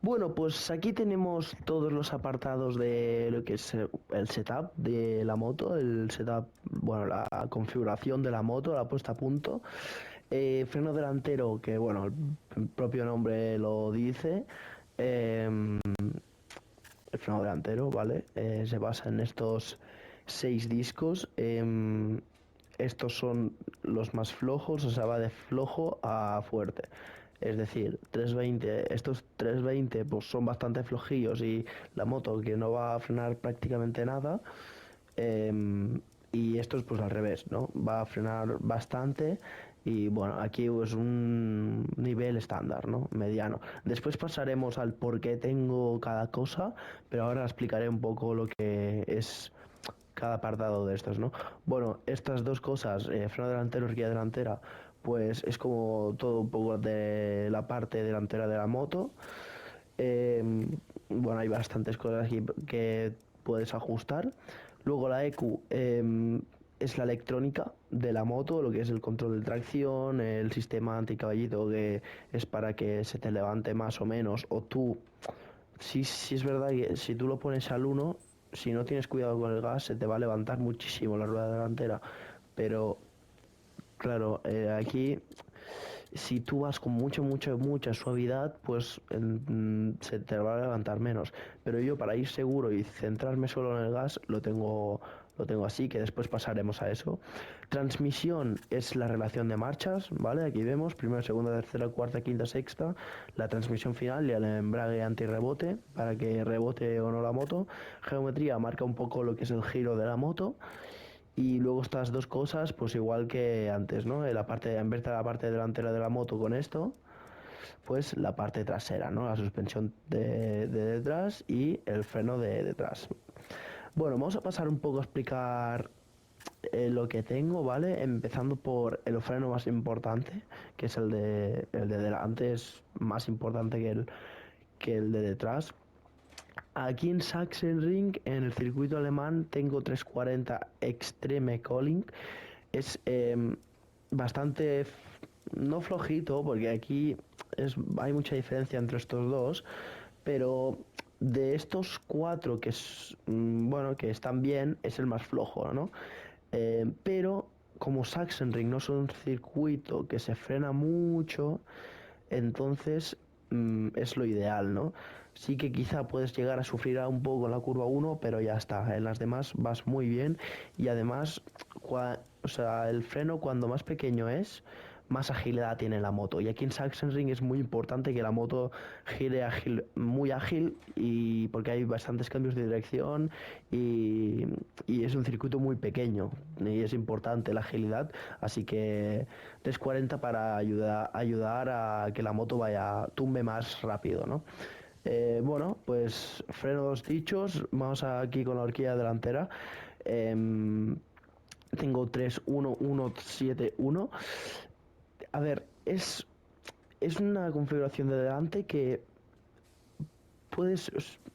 Bueno, pues aquí tenemos todos los apartados de lo que es el setup de la moto, el setup, bueno, la configuración de la moto, la puesta a punto. Freno delantero, que bueno, el propio nombre lo dice. Eh, el freno delantero, ¿vale? Se basa en estos 6 discos. Estos son los más flojos, o sea, va de flojo a fuerte. Es decir, 320, estos 320 pues son bastante flojillos y la moto que no va a frenar prácticamente nada. Y esto es pues al revés, ¿no? Va a frenar bastante y bueno, aquí es un nivel estándar, ¿no? Mediano. Después pasaremos al por qué tengo cada cosa, pero ahora explicaré un poco lo que es cada apartado de estos, ¿no? Bueno, estas dos cosas, freno delantero, horquilla delantera, pues es como todo un poco de la parte delantera de la moto. Eh, bueno, hay bastantes cosas aquí que puedes ajustar. Luego la EQ es la electrónica de la moto, lo que es el control de tracción, el sistema anticaballito que es para que se te levante más o menos, o tú, sí es verdad que si tú lo pones al uno, si no tienes cuidado con el gas, se te va a levantar muchísimo la rueda delantera, pero claro, aquí si tú vas con mucha suavidad, pues se te va a levantar menos. Pero yo para ir seguro y centrarme solo en el gas, lo tengo así, que después pasaremos a eso. Transmisión es la relación de marchas, ¿vale? Aquí vemos primera, segunda, tercera, cuarta, quinta, sexta, la transmisión final y el embrague antirrebote, para que rebote o no la moto. Geometría marca un poco lo que es el giro de la moto. Y luego estas dos cosas, pues igual que antes, ¿no? En vez de la parte delantera de la moto con esto, pues la parte trasera, ¿no? La suspensión de detrás y el freno de detrás. Bueno, vamos a pasar un poco a explicar lo que tengo, ¿vale? Empezando por el freno más importante, que es el de delante, es más importante que el de detrás. Aquí en Sachsenring, en el circuito alemán, tengo 340 Extreme Calling. Es bastante, no flojito, porque aquí hay mucha diferencia entre estos dos, pero de estos cuatro bueno, que están bien, es el más flojo, ¿no? Pero como Sachsenring no es un circuito que se frena mucho, entonces es lo ideal, ¿no? Sí que quizá puedes llegar a sufrir un poco en la curva uno, pero ya está. En las demás vas muy bien y además, o sea, el freno cuando más pequeño es, más agilidad tiene la moto. Y aquí en Sachsenring es muy importante que la moto gire muy ágil y porque hay bastantes cambios de dirección y es un circuito muy pequeño y es importante la agilidad. Así que 340 para ayudar a que la moto tumbe más rápido, ¿no? Bueno, pues frenos dichos, vamos aquí con la horquilla delantera. Tengo 3-1-1-7-1. A ver, es una configuración de delante que puedes...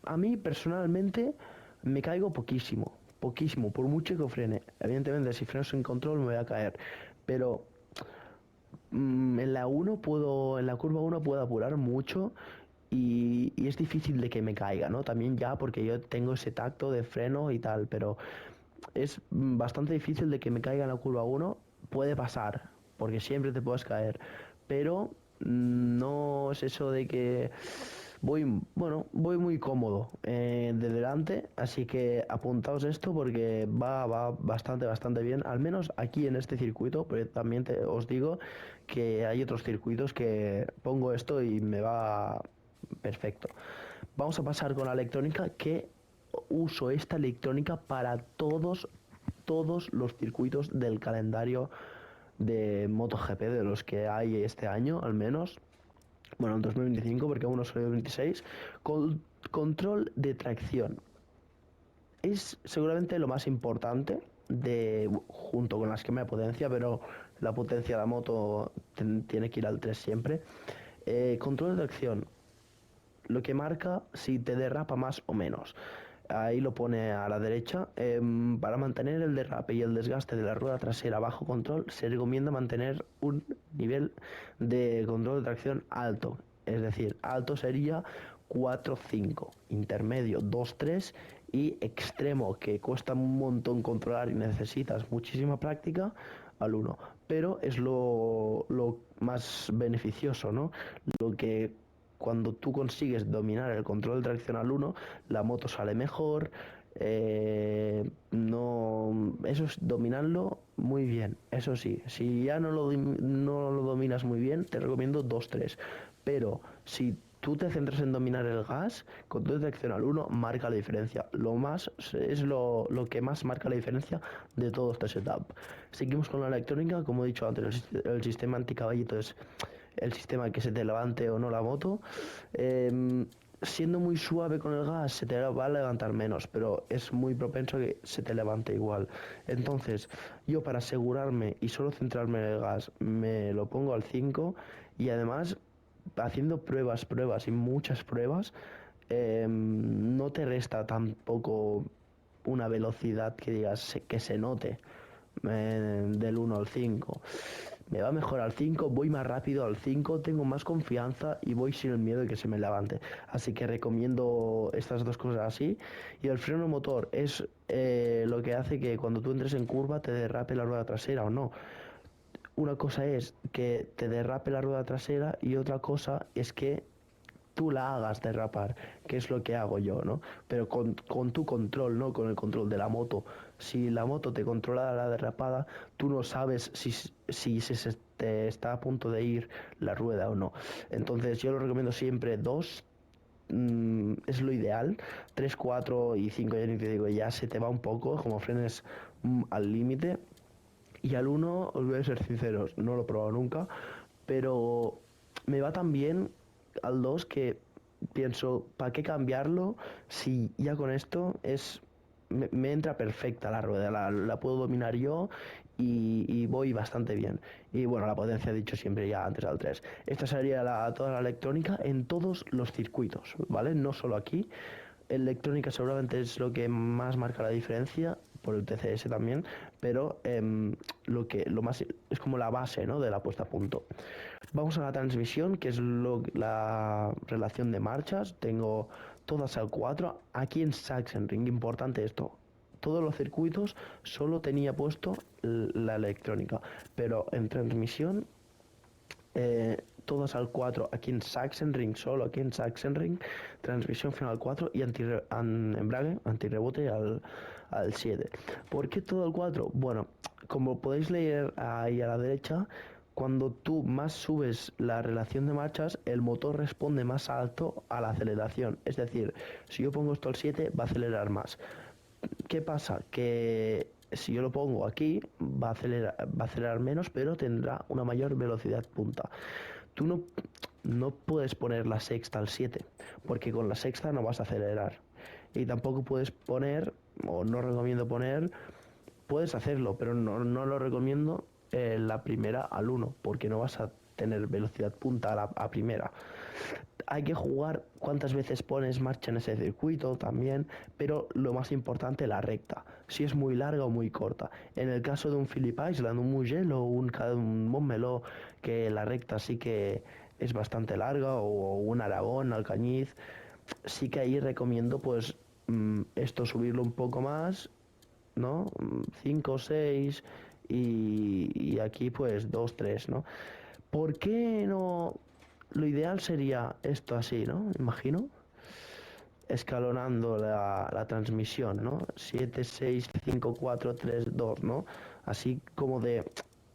A mí personalmente me caigo poquísimo, por mucho que frene. Evidentemente, si freno sin control me voy a caer, pero en la curva uno puedo apurar mucho y es difícil de que me caiga, ¿no? También ya porque yo tengo ese tacto de freno y tal, pero es bastante difícil de que me caiga en la curva uno. Puede pasar, porque siempre te puedes caer, pero no es eso de que voy muy cómodo de delante, así que apuntaos esto porque va bastante bien, al menos aquí en este circuito, pero también os digo que hay otros circuitos que pongo esto y me va perfecto. Vamos a pasar con la electrónica, que uso esta electrónica para todos los circuitos del calendario de MotoGP, de los que hay este año al menos. Bueno, en 2025, porque aún no salió el 26. Control de tracción. Es seguramente lo más importante junto con la esquema de potencia, pero la potencia de la moto tiene que ir al 3 siempre. Control de tracción, lo que marca si te derrapa más o menos. Ahí lo pone a la derecha. Para mantener el derrape y el desgaste de la rueda trasera bajo control, se recomienda mantener un nivel de control de tracción alto. Es decir, alto sería 4-5, intermedio 2-3 y extremo, que cuesta un montón controlar y necesitas muchísima práctica, al 1. Pero es lo más beneficioso, ¿no? Lo que cuando tú consigues dominar el control de tracción al 1, la moto sale mejor. No, eso es dominarlo muy bien. Eso sí, si ya no lo dominas muy bien, te recomiendo 2-3. Pero si tú te centras en dominar el gas, control de tracción al 1 marca la diferencia. Lo que más marca la diferencia de todo este setup. Seguimos con la electrónica, como he dicho antes, el sistema anticaballito es el sistema que se te levante o no la moto. Siendo muy suave con el gas se te va a levantar menos, pero es muy propenso a que se te levante igual. Entonces, yo para asegurarme y solo centrarme en el gas, me lo pongo al 5 y además haciendo pruebas y muchas pruebas, no te resta tampoco una velocidad que digas que se note del 1 al 5. Me va mejor al 5, voy más rápido al 5, tengo más confianza y voy sin el miedo de que se me levante. Así que recomiendo estas dos cosas así. Y el freno motor es lo que hace que cuando tú entres en curva te derrape la rueda trasera o no. Una cosa es que te derrape la rueda trasera y otra cosa es que tú la hagas derrapar, que es lo que hago yo, ¿no? Pero con tu control, no con el control de la moto. Si la moto te controla la derrapada, tú no sabes si se te está a punto de ir la rueda o no. Entonces yo lo recomiendo siempre 2, es lo ideal. 3, 4 y 5 ya ni te digo, ya se te va un poco, como frenes al límite. Y al 1, os voy a ser sinceros, no lo he probado nunca, pero me va tan bien al 2 que pienso, ¿para qué cambiarlo si ya con esto me entra perfecta la rueda, la puedo dominar yo y voy bastante bien. Y bueno, la potencia he dicho siempre ya antes al 3. Esta sería toda la electrónica en todos los circuitos, ¿vale? No solo aquí. Electrónica seguramente es lo que más marca la diferencia, por el TCS también, pero lo más es como la base, ¿no?, de la puesta a punto. Vamos a la transmisión, que es la relación de marchas. Tengo todas al 4. Aquí en Sachsenring, importante esto. Todos los circuitos solo tenía puesto la electrónica, pero en transmisión todas al 4 aquí en Sachsenring, solo aquí en Sachsenring, transmisión final al 4 y embrague, antirrebote al 7. ¿Por qué todo al 4? Bueno, como podéis leer ahí a la derecha, cuando tú más subes la relación de marchas, el motor responde más alto a la aceleración. Es decir, si yo pongo esto al 7, va a acelerar más. ¿Qué pasa? Que si yo lo pongo aquí, va a acelerar menos, pero tendrá una mayor velocidad punta. Tú no puedes poner la sexta al 7, porque con la sexta no vas a acelerar. Y tampoco puedes poner, o no recomiendo poner, puedes hacerlo, pero no lo recomiendo la primera al 1, porque no vas a tener velocidad punta a primera. Hay que jugar cuántas veces pones marcha en ese circuito también, pero lo más importante, la recta, si es muy larga o muy corta. En el caso de un Phillip Island, un Mugello o un Montmeló, que la recta sí que es bastante larga, o un Aragón, Alcañiz, sí que ahí recomiendo pues esto subirlo un poco más, ¿no? 5 o 6 y aquí pues 2 3, ¿no? ¿Por qué no? Lo ideal sería esto así, ¿no? Imagino. Escalonando la transmisión, ¿no? 7 6 5 4 3 2, ¿no? Así como de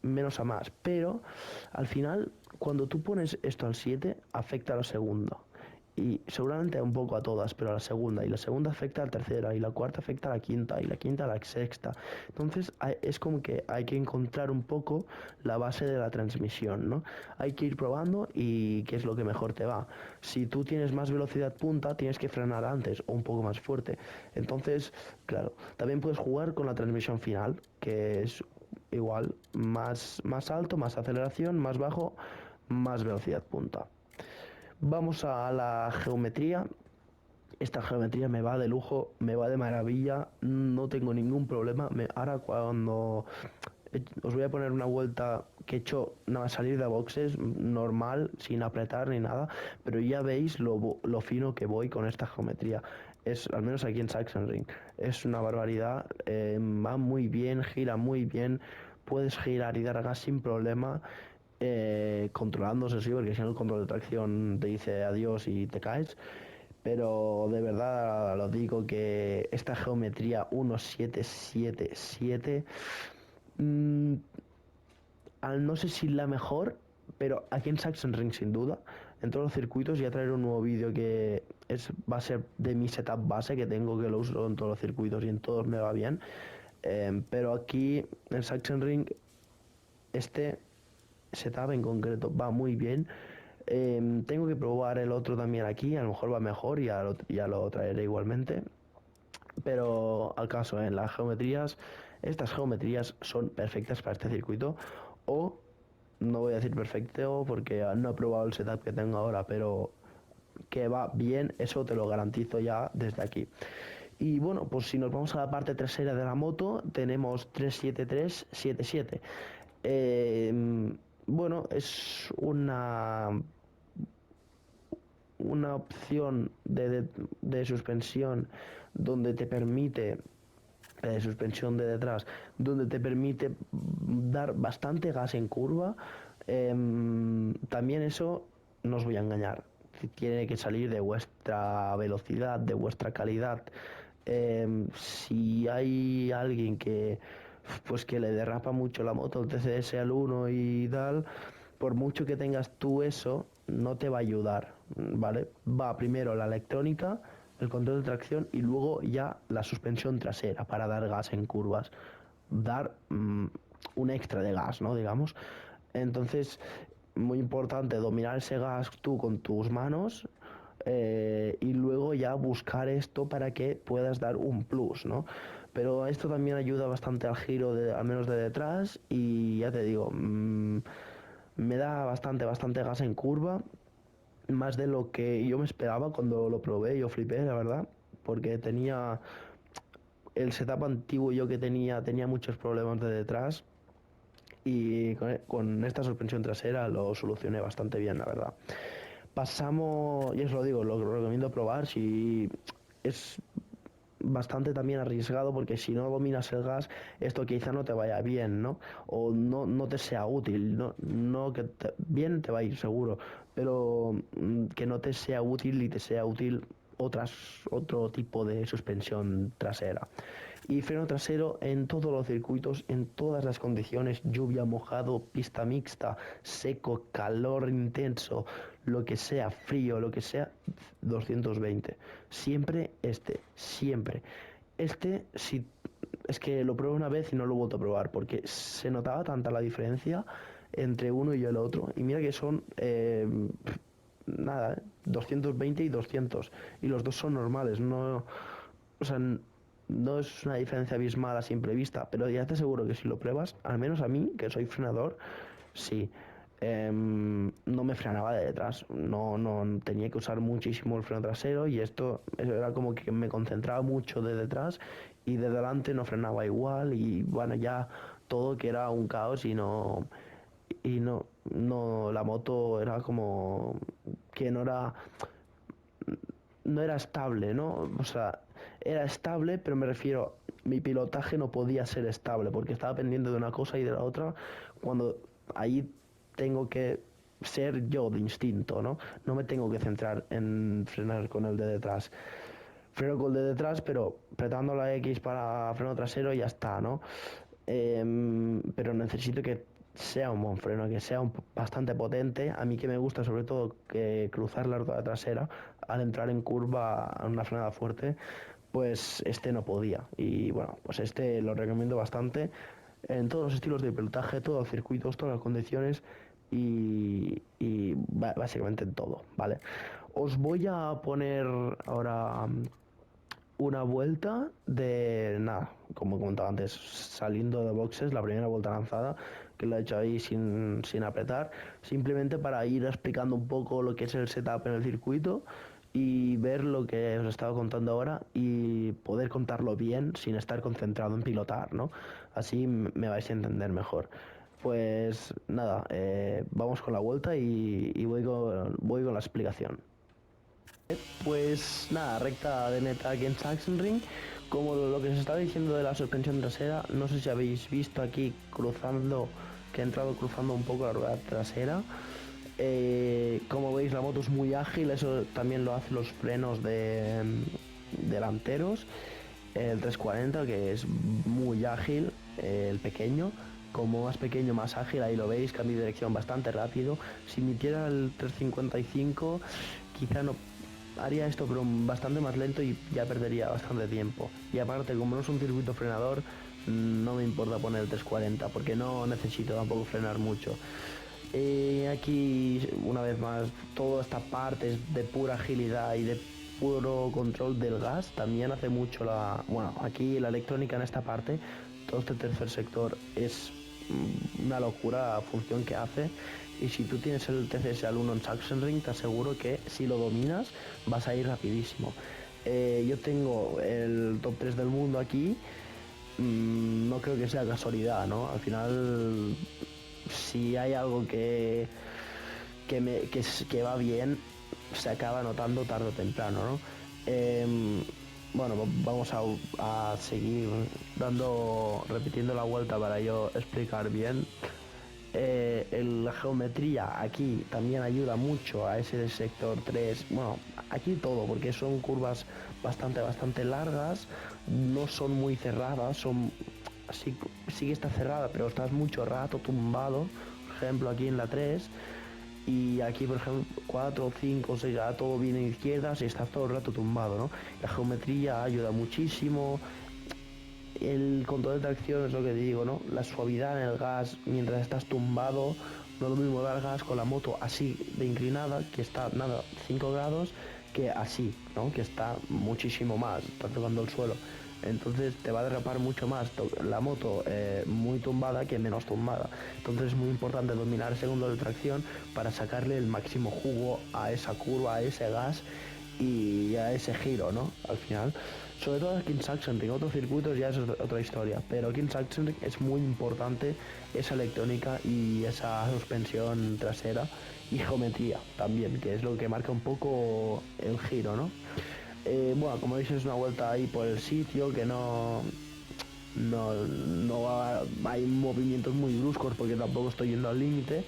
menos a más. Pero al final, cuando tú pones esto al 7, afecta a la segunda. Y seguramente un poco a todas, pero a la segunda. Y la segunda afecta a la tercera. Y la cuarta afecta a la quinta. Y la quinta a la sexta. Entonces es como que hay que encontrar un poco la base de la transmisión, ¿no? Hay que ir probando y qué es lo que mejor te va. Si tú tienes más velocidad punta, tienes que frenar antes o un poco más fuerte. Entonces, claro, también puedes jugar con la transmisión final, que es igual, más alto, más aceleración, más bajo, más velocidad punta. Vamos a la geometría. Esta geometría me va de lujo, me va de maravilla, no tengo ningún problema. Ahora cuando Os voy a poner una vuelta que he hecho nada más salir de boxes, normal, sin apretar ni nada, pero ya veis lo fino que voy con esta geometría. Es, al menos aquí en Sachsenring, es una barbaridad, va muy bien, gira muy bien, puedes girar y dar gas sin problema, controlándose, sí, porque si no el control de tracción te dice adiós y te caes. Pero de verdad lo digo que esta geometría 1777, mm, no sé si la mejor, pero aquí en Sachsenring sin duda, en todos los circuitos, ya traeré un nuevo vídeo que va a ser de mi setup base que tengo, que lo uso en todos los circuitos y en todos me va bien. Pero aquí en Sachsenring este setup en concreto va muy bien. Tengo que probar el otro también aquí, a lo mejor va mejor y ya lo traeré igualmente. Pero al caso, en las geometrías, estas geometrías son perfectas para este circuito. O no voy a decir perfecto porque no he probado el setup que tengo ahora, pero que va bien, eso te lo garantizo ya desde aquí. Y bueno, pues si nos vamos a la parte trasera de la moto, tenemos 37377. Bueno, es una opción de suspensión donde te permite de suspensión de detrás, donde te permite dar bastante gas en curva. También eso, no os voy a engañar, tiene que salir de vuestra velocidad, de vuestra calidad. Si hay alguien que pues que le derrapa mucho la moto, el TCS al uno y tal, por mucho que tengas tú eso, no te va a ayudar, ¿vale? Va primero la electrónica, el control de tracción y luego ya la suspensión trasera para dar gas en curvas, dar un extra de gas, ¿no? Digamos. Entonces, muy importante dominar ese gas tú con tus manos, y luego ya buscar esto para que puedas dar un plus, ¿no? Pero esto también ayuda bastante al giro, al menos de detrás, y ya te digo, me da bastante gas en curva, más de lo que yo me esperaba cuando lo probé. Yo flipé, la verdad, porque tenía el setup antiguo yo que tenía muchos problemas de detrás, y con esta suspensión trasera lo solucioné bastante bien, la verdad. Pasamos, y os lo digo, lo recomiendo probar si es bastante también arriesgado, porque si no dominas el gas, esto quizá no te vaya bien, ¿no? O no te sea útil, no que bien te va a ir seguro, pero que no te sea útil y te sea útil otro tipo de suspensión trasera. Y freno trasero en todos los circuitos, en todas las condiciones, lluvia, mojado, pista mixta, seco, calor intenso, lo que sea, frío, lo que sea, 220. Siempre siempre. Si es que lo probé una vez y no lo he vuelto a probar, porque se notaba tanta la diferencia entre uno y el otro. Y mira que son nada, 220 y 200. Y los dos son normales, no, o sea, no es una diferencia abismal a simple vista, pero ya te aseguro que si lo pruebas, al menos a mí, que soy frenador, sí. No me frenaba de detrás, no tenía que usar muchísimo el freno trasero, y esto era como que me concentraba mucho de detrás, y de delante no frenaba igual, y bueno, ya todo que era un caos, y no, la moto era como que no era estable, ¿no? O sea, era estable, pero me refiero, mi pilotaje no podía ser estable porque estaba pendiente de una cosa y de la otra, cuando ahí tengo que ser yo de instinto, ¿no? No me tengo que centrar en frenar con el de detrás. Freno con el de detrás, pero apretando la X para freno trasero y ya está, ¿no? Pero necesito que sea un buen freno, que sea bastante potente. A mí que me gusta sobre todo que cruzar la rueda trasera al entrar en curva a una frenada fuerte, pues este no podía. Y bueno, pues este lo recomiendo bastante en todos los estilos de pilotaje, todos los circuitos, todas las condiciones, y básicamente en todo, ¿vale? Os voy a poner ahora una vuelta de nada, como comentaba antes, saliendo de boxes, la primera vuelta lanzada, que lo he hecho ahí sin apretar, simplemente para ir explicando un poco lo que es el setup en el circuito, y ver lo que os he estado contando ahora y poder contarlo bien sin estar concentrado en pilotar, ¿no? Así me vais a entender mejor. Pues nada, vamos con la vuelta y voy con la explicación. Pues nada, recta de meta aquí en Sachsenring. Como lo que os estaba diciendo de la suspensión trasera, no sé si habéis visto aquí cruzando, que he entrado cruzando un poco la rueda trasera. Como veis, la moto es muy ágil, eso también lo hacen los frenos delanteros. El 340, que es muy ágil, el pequeño. Como más pequeño, más ágil, ahí lo veis, cambio de dirección bastante rápido. Si metiera el 355, quizá no haría esto, pero bastante más lento y ya perdería bastante tiempo. Y aparte, como no es un circuito frenador, no me importa poner el 340 porque no necesito tampoco frenar mucho. Aquí, una vez más, toda esta parte es de pura agilidad y de puro control del gas. También hace mucho bueno, aquí la electrónica en esta parte, todo este tercer sector es una locura la función que hace. Y si tú tienes el TCS al 1 en Sachsenring, te aseguro que si lo dominas vas a ir rapidísimo. Yo tengo el top 3 del mundo aquí. No creo que sea casualidad, ¿no? Al final, si hay algo que va bien, se acaba notando tarde o temprano, ¿no? Bueno, vamos a seguir repitiendo la vuelta para yo explicar bien. La geometría aquí también ayuda mucho a ese sector 3. Bueno, aquí todo, porque son curvas bastante largas, no son muy cerradas, sí que está cerrada, pero estás mucho rato tumbado. Por ejemplo, aquí en la 3, y aquí, por ejemplo, 4, 5, 6, ya todo viene a izquierdas y estás todo el rato tumbado, ¿no? La geometría ayuda muchísimo. El control de tracción es lo que digo, ¿no? La suavidad en el gas mientras estás tumbado. No es lo mismo dar gas con la moto así de inclinada, que está, nada, 5 grados, que así, ¿no? Que está muchísimo más, está tocando el suelo. Entonces te va a derrapar mucho más la moto muy tumbada que menos tumbada. Entonces es muy importante dominar ese control de tracción para sacarle el máximo jugo a esa curva, a ese gas y a ese giro, ¿no? Al final, sobre todo aquí en Sachsenring, otros circuitos ya es otra historia, pero aquí en Sachsenring es muy importante esa electrónica y esa suspensión trasera y geometría también, que es lo que marca un poco el giro, ¿no? Bueno, como veis, es una vuelta ahí por el sitio que no hay movimientos muy bruscos porque tampoco estoy yendo al límite,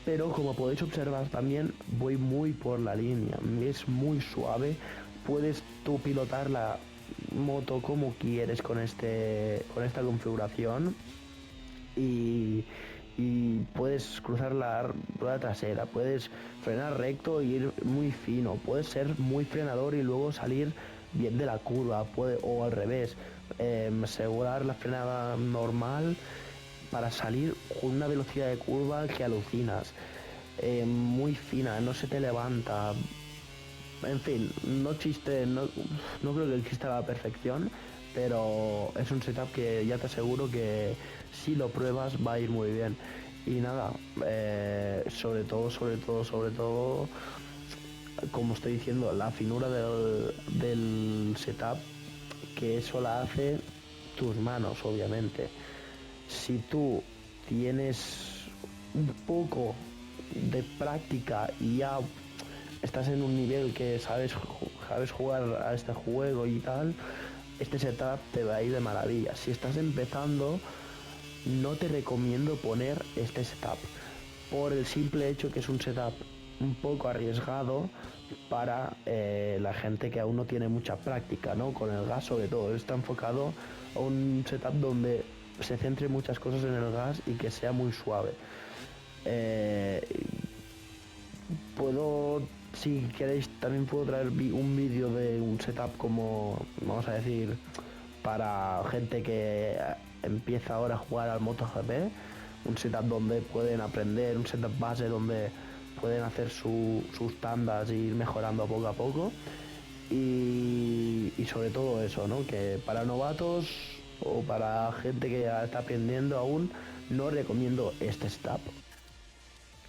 pero como podéis observar también voy muy por la línea, es muy suave, puedes tú pilotar la moto como quieres con esta configuración y, y puedes cruzar la rueda trasera, puedes frenar recto y ir muy fino, puedes ser muy frenador y luego salir bien de la curva, o al revés, asegurar la frenada normal para salir con una velocidad de curva que alucinas, muy fina, no se te levanta. En fin, no creo que exista la perfección, pero es un setup que ya te aseguro que si lo pruebas va a ir muy bien. Y nada, sobre todo, como estoy diciendo, la finura del setup, que eso la hace tus manos, obviamente. Si tú tienes un poco de práctica y ya estás en un nivel que sabes jugar a este juego y tal, este setup te va a ir de maravilla. Si estás empezando, no te recomiendo poner este setup, por el simple hecho que es un setup un poco arriesgado para la gente que aún no tiene mucha práctica, ¿no? Con el gas sobre todo. Está enfocado a un setup donde se centre muchas cosas en el gas y que sea muy suave. Si queréis, también puedo traer un vídeo de un setup como, vamos a decir, para gente que empieza ahora a jugar al MotoGP, un setup donde pueden aprender, un setup base donde pueden hacer sus tandas e ir mejorando poco a poco. Y sobre todo eso, ¿no? Que para novatos o para gente que está aprendiendo aún, no recomiendo este setup.